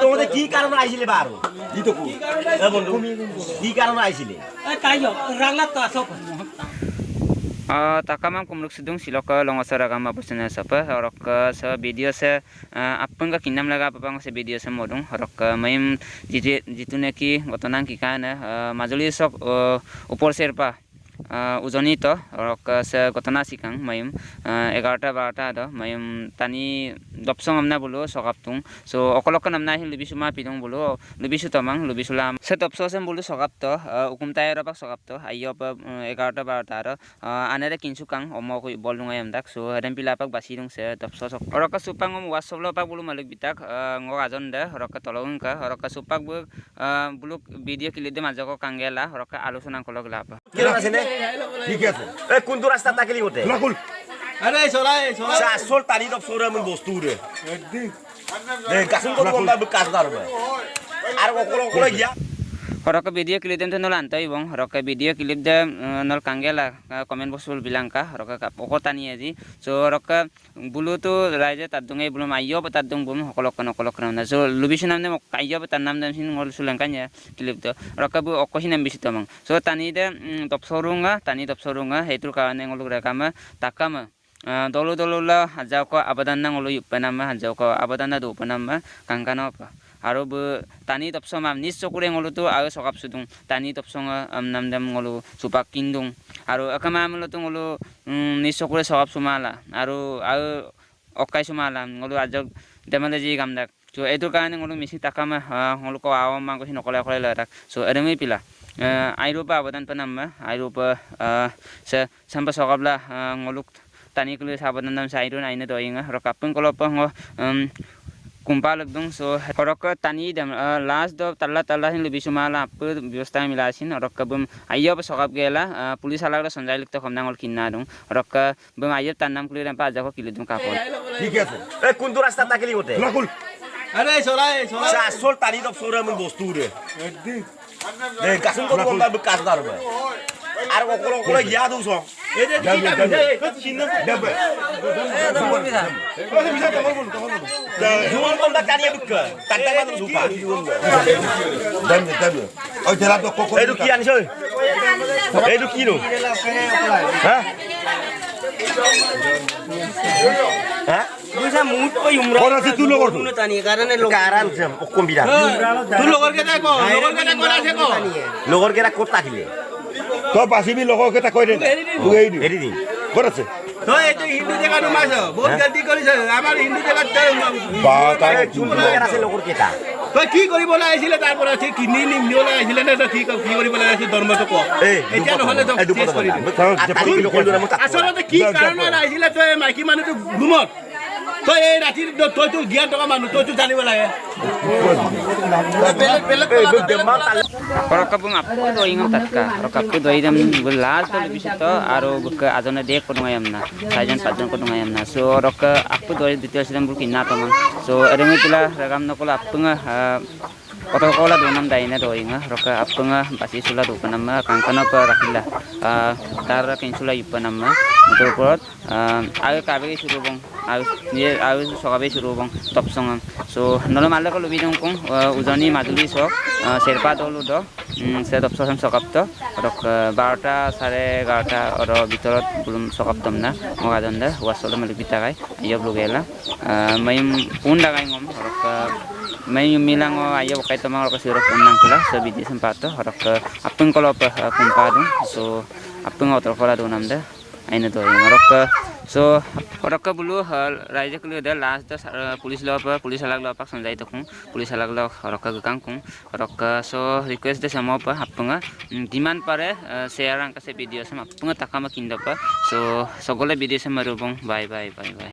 তোমাদের কি কারণে আইছিলে বা আরো বন্ধু কি কারণে আইছিলে takamam kumluk sidung siloka longosara gama pusana sapa horok se video se apun ka kinam laga papang se video se modung horok maim jitune ki gotonang ki kana majuli sok upor serpa ujoni to horok se gotona sikang maim 11-12 do maim tani dopsong amna bulu sokaptung so okolok namna hi lubisu ma pidong bulu lubisu tamang lubisu lam se dopso sem bulu sokap to ukum tayro pak sokap to ayo pa 11-12 ro anere kinsu kang omo ko bolunga yam dak so adam pilapak basidung se dopso sok horok supang om wasoblo pak bulu malik bitak ngo ajon de horok tolong ka horok supak bu bulu video kilide majoko kangela horok আলোচনা kolok lapa কিরণ আছে নে ঠিক আছে এ কোনটো রাস্তা তাকিলি ওতে লাকুল আরে চলাই আসল তানি দপ সরে মন বস্তু রে একদিন দে কাসুন কো বলবা কাজ দারবে আর কোকলো কোলে গিয়া horok video clip dem nol antai bong horok video clip de nol kangela comment bosul bilangka horok pokota ni aji so horok bulu tu raja tadungai belum ayo tadung bum hokolok na so lubisu namne ayo tanam nam sin ngol sulangkanya clip to horok bu okosin am bisito mang so tani de top sorunga hetur kawane ngoluk rakama takama dolo la hajau ko abadan nang ngolu yupanama hajau ko abadan na do panama kangkano pa aro bu tani topsong am nis sokure ngolu tu ayo sokap sudung tani topsong am namdam ngolu supak kindung aro akama amlo tu ngolu nis sokure sokap sumala aro ayo okai sumala ngolu ajok demale ji gamdak so etur kane ngolu misi takama ngolu ko awam mangko sinokole latak so edemi pila airupa abadan panama airupa se sampa sokapla ngoluk tani kulu sabadan nam sairun aina doinga rokapun kolopa ngo kumpa lagdung so horok tani dam last do talla hin lubisu mala ap ব্যবস্থা milasin horok bum ayo pa sokap gela pulis alagla sonjai likta khomnangol kinna dung horok bum ayo tanam kuli ram pa jago kilidum kapol ঠিক আছে এ কোনটো রাস্তা তাকিলি ওতে লাকুল আরে চলাই আসল তানি দপ সরে মন বস্তু রে একদিন দে কাসুন কো বলবা কাজ দারবে আর কোকলো কোলে গিয়া দুস এই যে কি কাজ চিহ্ন দেবে জুয়ান কোনটা কানিয়ে বুক টাকা মাদুম সুপা দেবে ওই তেলা তো কোকো এই কি আনিছ এই কি নো হ্যাঁ হ্যাঁ বুঝা মুট কই উমরা কোন আছে তুই লগর তুই তানি কারণে কারণ জম কম বিরা তুই লগর কেটা কো আছে কো লগর কেটা কোটা খিলে তো পাছিবি লগর কেটা কই দে তুই এৰি দি কোন আছে তো এই তো হিন্দু জায়গা নমাছ বহুত গলতি কৰিছ আমাৰ হিন্দু জায়গাত বা তাই চুমলা আছে লগৰ কেটা তো কি কৰিব লাগাইছিলে তাৰ পৰা ঠিক কিনি নিমনিও লাগাইছিলে না ঠিক কি কৰিব লাগাইছিল ধৰ্মটো ক এতিয়া নহলে তো চেছ কৰি আচলতে কি কাৰণে লাগাইছিলে তো মাইকি মানুহটো ঘুমত তো এই ৰাতি তই তো জ্ঞান টকা মানুহ তই তো জানিব লাগে horok bum apu do ingam tatka horok apu do idam gelas to lubisu to aro buka ajona dek kodungayam na sajon pajon kodungayam na so horok apu do detail sidam bul kinna to mang so ademi pila ragam nokola apunga kotokola do nam daina do inga horok apunga basi sula do panama kangkana pa rakila tar kinsula yupanama motorport ayo kabe surubong ayo sokabe surubong topsong so nolo malako lubidong kong ujoni majuli sok serpa dolu do se topso sam sokap to horok 12-11:30 oro bitorot belum sokap domna ngogadon da wasolo malik bitakai ayo blugela mayum unda kai ngom horok mayum milang ayo kai tomang horok sirok unang kula so bidi sempato horok apung kolop kumpadung so apung otor kola do namda aina do horok so horok bulu raja kulu da last da pulis alag lopak sonjai tokung pulis alag lo horok gakangkung horok so request de samo pa apunga demand pare share angka se video sama apunga takama kinda pa so sogole video sama rubong bye